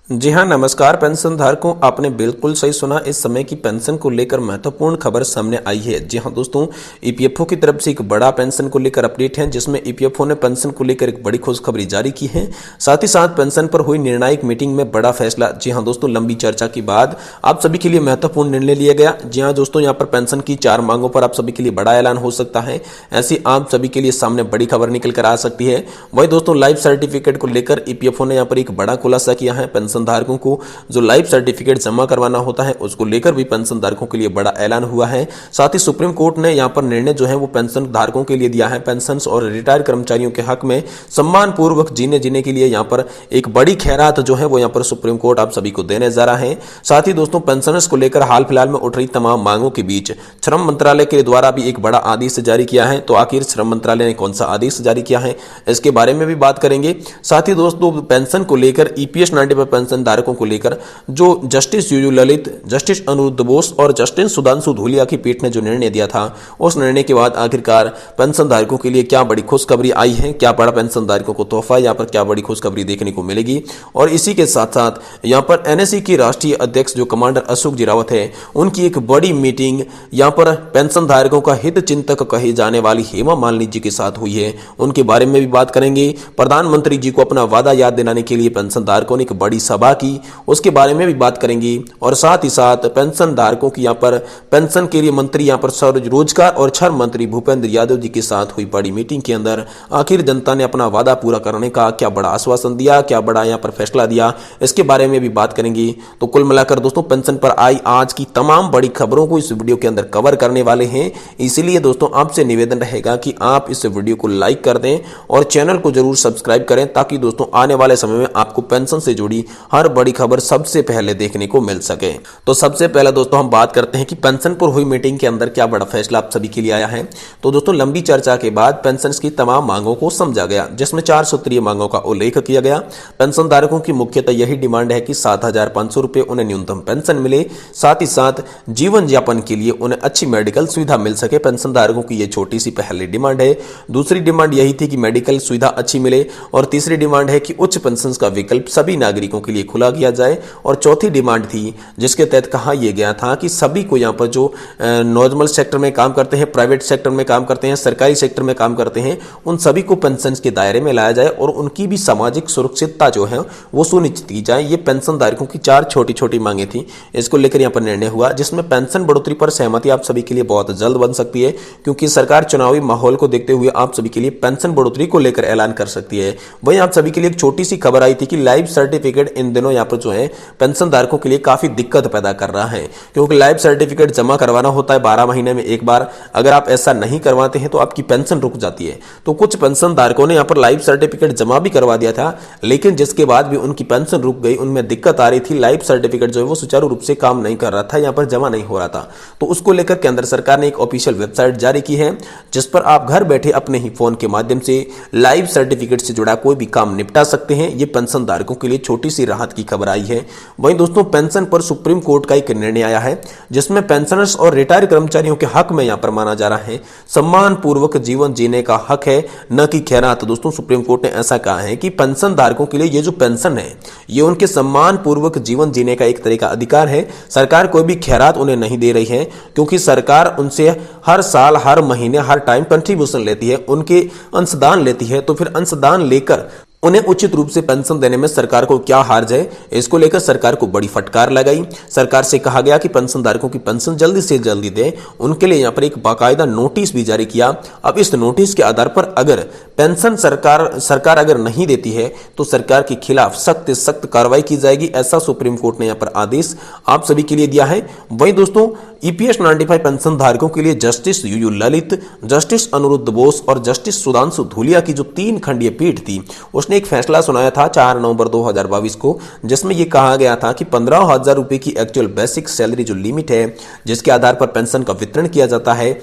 जी हाँ, नमस्कार पेंशन धारकों। आपने बिल्कुल सही सुना। इस समय की पेंशन को लेकर महत्वपूर्ण खबर सामने आई है। जी हाँ दोस्तों, ईपीएफओ की तरफ से एक बड़ा पेंशन को लेकर अपडेट है, जिसमें ईपीएफओ ने पेंशन को लेकर एक बड़ी खुशखबरी जारी की है। साथ ही साथ पेंशन पर हुई निर्णायक मीटिंग में बड़ा फैसला। जी हाँ दोस्तों, लंबी चर्चा के बाद आप सभी के लिए महत्वपूर्ण निर्णय लिया गया। जी हाँ दोस्तों, यहाँ पर पेंशन की 4 मांगों पर आप सभी के लिए बड़ा ऐलान हो सकता है। ऐसी आप सभी के लिए सामने बड़ी खबर निकल कर आ सकती है। वही दोस्तों, लाइफ सर्टिफिकेट को लेकर ईपीएफओ ने यहाँ पर एक बड़ा खुलासा किया है। पेंशन धारकों को जो लाइफ सर्टिफिकेट जमा करवाना होता है, उसको लेकर भी पेंशन धारकों के लिए बड़ा ऐलान हुआ है। साथ ही सुप्रीम कोर्ट ने यहां पर निर्णय जो है वो पेंशन धारकों के लिए दिया है। पेंशन और रिटायर्ड कर्मचारियों के हक में सम्मान पूर्वक जीने के लिए यहां पर एक बड़ी खैरात जो है वो यहां पर सुप्रीम कोर्ट आप सभी को देने जा रहा है। साथ ही दोस्तों, पेंशनर्स को लेकर हाल फिलहाल में उठ रही तमाम मांगों के बीच श्रम मंत्रालय के द्वारा भी एक बड़ा आदेश जारी किया है। तो आखिर श्रम मंत्रालय ने कौन सा आदेश जारी किया है, इसके बारे में भी बात करेंगे। साथ ही दोस्तों, पेंशन को लेकर ईपीएस 95 पेंशन धारकों को लेकर जो justice U U Lalit, justice Aniruddha Bose और जस्टिस सुधांशु धूलिया की पीठ ने जो निर्णय दिया था, उस निर्णय के बाद आखिरकार पेंशन धारकों के लिए क्या बड़ी खुशखबरी आई है, क्या बड़ा पेंशन धारकों को तोहफा, यहाँ पर क्या बड़ी खुशखबरी देखने को मिलेगी। और इसी के साथ साथ यहाँ पर एनएससी की राष्ट्रीय अध्यक्ष जो कमांडर अशोक जी रावत है, उनकी एक बड़ी मीटिंग यहाँ पर पेंशन धारकों का हित चिंतक कही जाने वाली हेमा मालिनी जी के साथ हुई है। उनके बारे में भी बात करेंगे। प्रधानमंत्री जी को अपना वादा याद दिलाने के लिए पेंशन धारकों ने एक बड़ी सभा की, उसके बारे में भी बात करेंगे। और साथ ही साथ पेंशन धारकों की यहाँ पर पेंशन के लिए मंत्री यहाँ पर रोजगार और श्रम मंत्री भूपेंद्र यादव जी के साथ हुई बड़ी मीटिंग के अंदर आखिर जनता ने अपना वादा पूरा करने का क्या बड़ा आश्वासन दिया, क्या बड़ा यहाँ पर फैसला दिया, इसके बारे में भी बात करेंगे। तो कुल मिलाकर दोस्तों, पेंशन पर आई आज की तमाम बड़ी खबरों को इस वीडियो के अंदर कवर करने वाले हैं। इसीलिए दोस्तों, आपसे निवेदन रहेगा कि आप इस वीडियो को लाइक कर दें और चैनल को जरूर सब्सक्राइब करें, ताकि दोस्तों आने वाले समय में आपको पेंशन से जुड़ी हर बड़ी खबर सबसे पहले देखने को मिल सके। तो सबसे पहले दोस्तों हम बात करते हैं कि पेंशन पर हुई मीटिंग के अंदर क्या बड़ा फैसला आप सभी के लिए आया है। तो दोस्तों, लंबी चर्चा के बाद पेंशन की तमाम मांगों को समझा गया, जिसमें 4 सूत्रीय मांगों का उल्लेख किया गया। पेंशन धारकों की मुख्यतः यही डिमांड है कि 7,500 रुपए उन्हें न्यूनतम पेंशन मिले। साथ ही साथ जीवन यापन के लिए उन्हें अच्छी मेडिकल सुविधा मिल सके। पेंशन धारकों की यह छोटी सी पहली डिमांड है। दूसरी डिमांड यही थी कि मेडिकल सुविधा अच्छी मिले। और तीसरी डिमांड है कि उच्च पेंशन का विकल्प सभी नागरिकों के लिए खुला किया जाए। और चौथी डिमांड थी, जिसके तहत कहा यह गया था कि सभी को यहाँ पर जो नॉर्मल सेक्टर में काम करते हैं, प्राइवेट सेक्टर में काम करते हैं, सरकारी सेक्टर में काम करते हैं, उन सभी को पेंशन के दायरे में लाया जाए और उनकी भी सामाजिक सुरक्षितता जो है वो सुनिश्चित की जाए। ये पेंशन धारकों की 4 छोटी छोटी मांगे थी। इसको लेकर यहाँ पर निर्णय हुआ, जिसमें पेंशन बढ़ोतरी पर सहमति आप सभी के लिए बहुत जल्द बन सकती है, क्योंकि सरकार चुनावी माहौल को देखते हुए आप सभी के लिए पेंशन बढ़ोतरी को लेकर ऐलान कर सकती है। वहीं आप सभी के लिए एक छोटी सी खबर आई थी कि लाइफ सर्टिफिकेट इन दिनों यहाँ पर जो है पेंशन धारकों के लिए काफी दिक्कत पैदा कर रहा है, क्योंकि लाइफ सर्टिफिकेट जमा करवाना होता है 12 महीने में एक बार। अगर आप ऐसा नहीं करवाते हैं तो आपकी पेंशन रुक जाती है। तो कुछ पेंशन धारकों ने यहाँ पर लाइफ सर्टिफिकेट जमा भी करवा दिया था, लेकिन जिसके बाद भी उनकी पेंशन रुक गई, उनमें दिक्कत आ रही थी। लाइफ सर्टिफिकेट जो है वो सुचारू रूप से काम नहीं कर रहा था, यहाँ पर जमा नहीं हो रहा था। तो उसको लेकर केंद्र सरकार ने एक ऑफिशियल वेबसाइट जारी की है, जिस पर आप घर बैठे अपने ही फोन के माध्यम से लाइफ सर्टिफिकेट से जुड़ा कोई भी काम निपटा सकते हैं। ये पेंशन धारकों के लिए छोटी सी राहत की खबर आई है। वहीं दोस्तों, पेंशन पर सुप्रीम कोर्ट का एक निर्णय आया है, जिसमें पेंशनर्स और रिटायर्ड कर्मचारियों के हक में यहां पर माना जा रहा है सम्मान पूर्वक जीवन जीने का हक है, न कि खैरात। दोस्तों, सुप्रीम कोर्ट ने ऐसा कहा है कि पेंशन धारकों के लिए ये जो पेंशन है, ये उनके सम्मान पूर्वक जीवन जीने का एक तरह का अधिकार है। सरकार कोई भी खैरात उन्हें नहीं दे रही है, क्योंकि सरकार उनसे हर साल, हर महीने, हर टाइम कंट्रीब्यूशन लेती है, उनके अंशदान लेती है। तो फिर अंशदान लेकर उन्हें उचित रूप से पेंशन देने में सरकार को क्या हार्ज है, इसको लेकर सरकार को बड़ी फटकार लगाई। सरकार से कहा गया कि पेंशन धारकों की पेंशन जल्दी से जल्दी दें। उनके लिए यहाँ पर एक बाकायदा नोटिस भी जारी किया। अब इस नोटिस के आधार पर अगर पेंशन सरकार अगर नहीं देती है, तो सरकार के खिलाफ सख्त से सख्त कार्रवाई की जाएगी, ऐसा सुप्रीम कोर्ट ने यहाँ पर आदेश आप सभी के लिए दिया है। वहीं दोस्तों, ईपीएस 95 पेंशन धारकों के लिए justice U U Lalit, justice Aniruddha Bose और जस्टिस सुधांशु धूलिया की जो 3 खंडीय पीठ थी, उसने एक फैसला सुनाया था 4 नवंबर 2022 को, जिसमें यह कहा गया था कि 15,000 रुपए की एक्चुअल बेसिक सैलरी जो लिमिट है, जिसके आधार पर पेंशन का वितरण किया जाता है,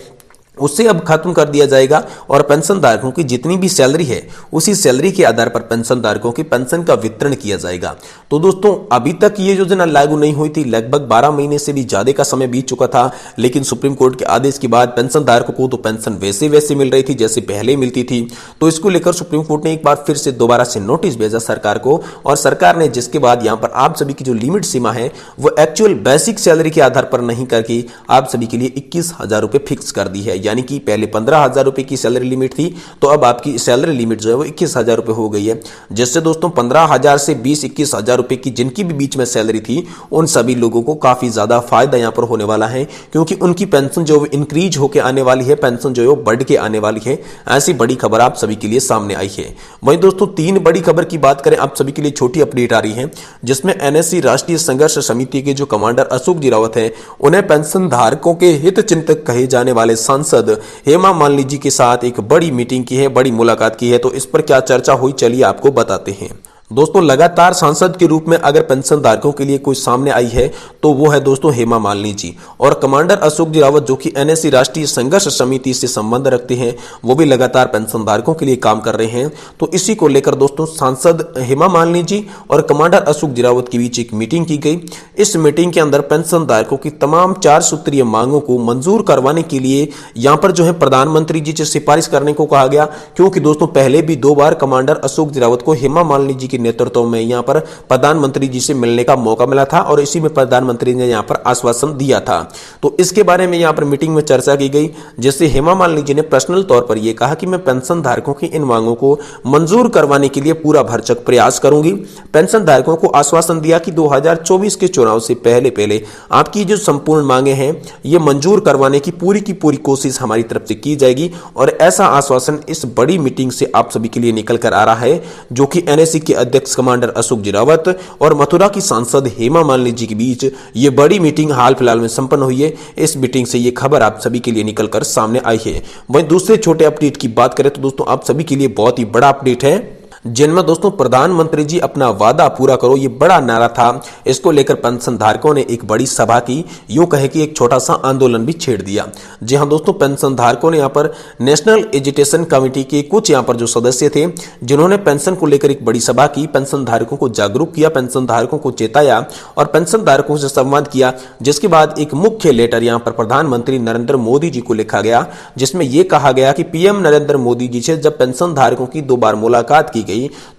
उससे अब खत्म कर दिया जाएगा और पेंशन धारकों की जितनी भी सैलरी है उसी सैलरी के आधार पर पेंशन धारकों की पेंशन का वितरण किया जाएगा। तो दोस्तों अभी तक ये योजना लागू नहीं हुई थी, लगभग 12 महीने से भी ज्यादा का समय बीत चुका था, लेकिन सुप्रीम कोर्ट के आदेश के बाद पेंशन धारकों को तो पेंशन वैसे मिल रही थी जैसे पहले मिलती थी। तो इसको लेकर सुप्रीम कोर्ट ने एक बार फिर से दोबारा से नोटिस भेजा सरकार को, और सरकार ने जिसके बाद यहां पर आप सभी की जो लिमिट सीमा है वो एक्चुअल बेसिक सैलरी के आधार पर नहीं करके आप सभी के लिए 21,000 रुपए फिक्स कर दी है। यानी कि पहले 15,000 रुपए की सैलरी लिमिट थी, तो अब आपकी सैलरी लिमिट जो है वो 21,000 रुपए हो गई है। जिससे दोस्तों 15,000 से 20-21,000 रुपए की जिनकी भी बीच में सैलरी थी उन सभी लोगों को काफी ज्यादा फायदा यहां पर होने वाला है, क्योंकि उनकी पेंशन जो इंक्रीज होकर आने वाली है, पेंशन जो है वो बढ़ के आने वाली है। ऐसी बड़ी खबर आप सभी के लिए सामने आई है। वहीं दोस्तों 3 बड़ी खबर की बात करें, आप सभी के लिए छोटी अपडेट आ रही है, जिसमें एनएससी राष्ट्रीय संघर्ष समिति के जो कमांडर अशोक जी रावत है उन्हें पेंशन धारकों के हित चिंतक कहे जाने वाले सांसद हेमा मालिनी जी के साथ एक बड़ी मीटिंग की है, बड़ी मुलाकात की है। तो इस पर क्या चर्चा हुई चलिए आपको बताते हैं। दोस्तों लगातार सांसद के रूप में अगर पेंशन धारकों के लिए कोई सामने आई है तो वो है दोस्तों हेमा मालिनी जी, और कमांडर अशोक जी रावत जो कि एनएससी राष्ट्रीय संघर्ष समिति से संबंध रखते हैं वो भी लगातार पेंशन धारकों के लिए काम कर रहे हैं। तो इसी को लेकर दोस्तों सांसद हेमा मालिनी जी और कमांडर अशोक जी रावत के बीच एक मीटिंग की गई। इस मीटिंग के अंदर पेंशन धारकों की तमाम 4 सूत्रीय मांगों को मंजूर करवाने के लिए यहां पर जो है प्रधानमंत्री जी से सिफारिश करने को कहा गया, क्योंकि दोस्तों पहले भी 2 बार कमांडर अशोक जी रावत को हेमा मालिनी जी नेतृत्व में यहां पर प्रधानमंत्री जी से मिलने का मौका मिला था और इसी में प्रधानमंत्री ने यहां पर आश्वासन दिया था। तो इसके बारे में यहां पर मीटिंग में चर्चा की गई, जिससे हेमा मालिनी जी ने पर्सनल तौर पर यह कहा कि मैं पेंशन धारकों की इन मांगों को मंजूर करवाने के लिए पूरा भरसक प्रयास करूंगी। पेंशन धारकों को आश्वासन दिया कि 2024 के चुनाव से पहले आपकी जो संपूर्ण मांगे हैं ये मंजूर करवाने की पूरी कोशिश हमारी तरफ से की जाएगी, और ऐसा आश्वासन इस बड़ी मीटिंग से आप सभी के लिए निकल कर आ रहा है, जो कि एनएससी के अध्यक्ष कमांडर अशोक जी रावत और मथुरा की सांसद हेमा मालिनी जी के बीच ये बड़ी मीटिंग हाल फिलहाल में संपन्न हुई है। इस मीटिंग से ये खबर आप सभी के लिए निकलकर सामने आई है। वहीं दूसरे छोटे अपडेट की बात करें तो दोस्तों आप सभी के लिए बहुत ही बड़ा अपडेट है, जिनमें दोस्तों प्रधानमंत्री जी अपना वादा पूरा करो ये बड़ा नारा था। इसको लेकर पेंशन धारकों ने एक बड़ी सभा की, यूं कहे कि एक छोटा सा आंदोलन भी छेड़ दिया। जी हां दोस्तों, पेंशन धारकों ने यहां पर नेशनल एजुटेशन कमेटी के कुछ यहां पर जो सदस्य थे जिन्होंने पेंशन को लेकर एक बड़ी सभा की, पेंशन धारकों को जागरूक किया, पेंशन धारकों को चेताया और पेंशन धारकों से संवाद किया। जिसके बाद एक मुख्य लेटर यहां पर प्रधानमंत्री नरेंद्र मोदी जी को लिखा गया, जिसमें यह कहा गया कि पीएम नरेंद्र मोदी जी से जब पेंशन धारकों की 2 बार मुलाकात की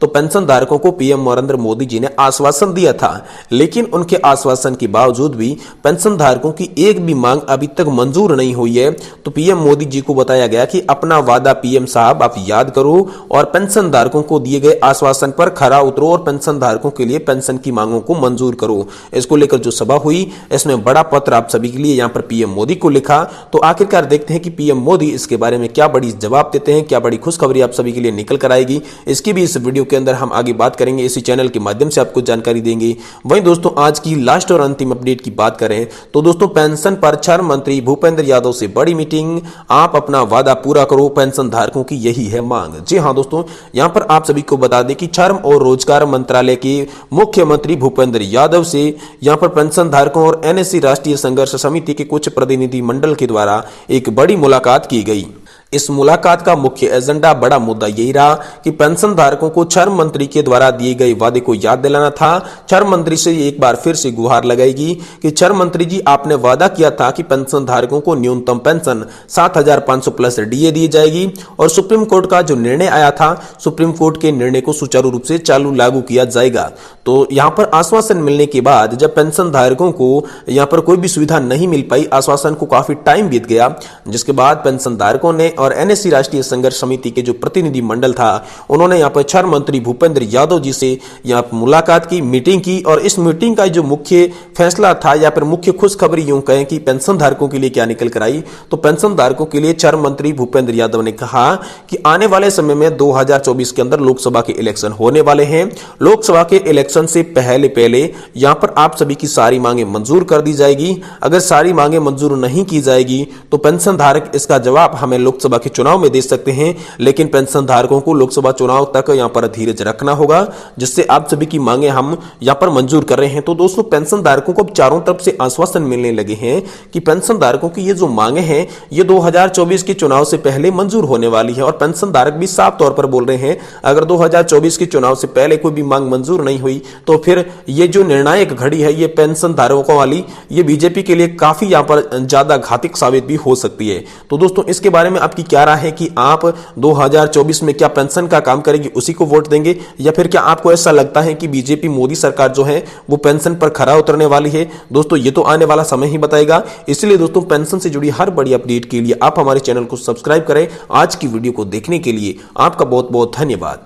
तो पेंशन धारकों को पीएम नरेंद्र मोदी जी ने आश्वासन दिया था, लेकिन उनके आश्वासन के बावजूद भी पेंशन धारकों की एक भी मांग अभी तक मंजूर नहीं हुई है। तो पीएम मोदी जी को बताया गया कि अपना वादा पीएम साहब आप याद करो और पेंशन धारकों को दिए गए आश्वासन पर खरा उतरो और पेंशन धारकों के लिए पेंशन की मांगों को मंजूर करो। इसको लेकर जो सभा हुई इसमें बड़ा पत्र आप सभी के लिए यहां पर पीएम मोदी को लिखा। तो आखिरकार देखते हैं कि पीएम मोदी इसके बारे में क्या बड़ी जवाब देते हैं, क्या बड़ी खुशखबरी आप सभी के लिए निकल कर आएगी, इसकी भी इस वीडियो के अंदर हम आगे बात करेंगे, इसी चैनल के माध्यम से आपको जानकारी देंगे। वहीं दोस्तों आज की लास्ट और अंतिम अपडेट की बात करें तो दोस्तों पेंशन पर श्रम मंत्री भूपेंद्र यादव से बड़ी मीटिंग, आप अपना वादा पूरा करो, पेंशन धारकों की यही है मांग। जी हां दोस्तों, यहां पर आप सभी को बता दें कि श्रम और रोजगार मंत्रालय के मुख्यमंत्री भूपेंद्र यादव से यहां पर पेंशन धारकों और एनएससी राष्ट्रीय संघर्ष समिति के कुछ प्रतिनिधि मंडल के द्वारा एक बड़ी मुलाकात की गई। इस मुलाकात का मुख्य एजेंडा, बड़ा मुद्दा यही रहा कि पेंशन धारकों को श्रम मंत्री के द्वारा दिए गए वादे को याद दिलाना था। श्रम मंत्री से एक बार फिर से गुहार लगाएगी कि श्रम मंत्री जी आपने वादा किया था कि पेंशन धारकों को न्यूनतम पेंशन 7,500 प्लस डीए दी जाएगी, और सुप्रीम कोर्ट का जो निर्णय आया था सुप्रीम कोर्ट के निर्णय को सुचारू रूप से लागू किया जाएगा। तो यहां पर आश्वासन मिलने के बाद जब पेंशन धारकों को यहां पर कोई भी सुविधा नहीं मिल पाई, आश्वासन को काफी टाइम बीत गया, जिसके बाद पेंशन धारकों ने और एनएससी राष्ट्रीय संघर्ष समिति के जो प्रतिनिधि मंडल था उन्होंने यहां पर श्रम मंत्री भूपेंद्र यादव जी से यहां पर मुलाकात की, मीटिंग की, और इस मीटिंग का जो मुख्य फैसला था या फिर मुख्य खुशखबरी यूं कहें कि पेंशन धारकों के लिए क्या निकल कर आई, तो पेंशन धारकों के लिए श्रम मंत्री भूपेंद्र यादव ने कहा कि आने वाले समय में 2024 के अंदर लोकसभा के इलेक्शन होने वाले हैं। लोकसभा के इलेक्शन से पहले यहां पर आप सभी की सारी मांगे मंजूर कर दी जाएगी। अगर सारी मांगे मंजूर नहीं की जाएगी तो पेंशन धारक इसका जवाब हमें लोकसभा लोकसभा के चुनाव में दे सकते हैं, लेकिन पेंशन धारकों को लोकसभा चुनाव तक यहां पर धीरज रखना होगा, जिससे आप सभी की मांगे हम यहां पर मंजूर कर रहे हैं। तो दोस्तों पेंशन धारकों को अब चारों तरफ से आश्वासन मिलने लगे हैं कि पेंशन धारकों की ये जो मांगे हैं ये 2024 के चुनाव से पहले मंजूर होने वाली है। और पेंशन धारक भी साफ तौर पर बोल रहे हैं अगर 2024 के चुनाव से पहले कोई भी मांग मंजूर नहीं हुई तो फिर ये जो निर्णायक घड़ी है ये पेंशन धारकों वाली ये बीजेपी के लिए काफी यहां पर ज्यादा घातक साबित भी हो सकती है। तो दोस्तों इसके बारे में आपकी क्या राय है कि आप 2024 में क्या पेंशन का काम करेगी उसी को वोट देंगे, या फिर क्या आपको ऐसा लगता है कि बीजेपी मोदी सरकार जो है वो पेंशन पर खरा उतरने वाली है? दोस्तों ये तो आने वाला समय ही बताएगा। इसलिए दोस्तों पेंशन से जुड़ी हर बड़ी अपडेट के लिए आप हमारे चैनल को सब्सक्राइब करें। आज की वीडियो को देखने के लिए आपका बहुत बहुत धन्यवाद।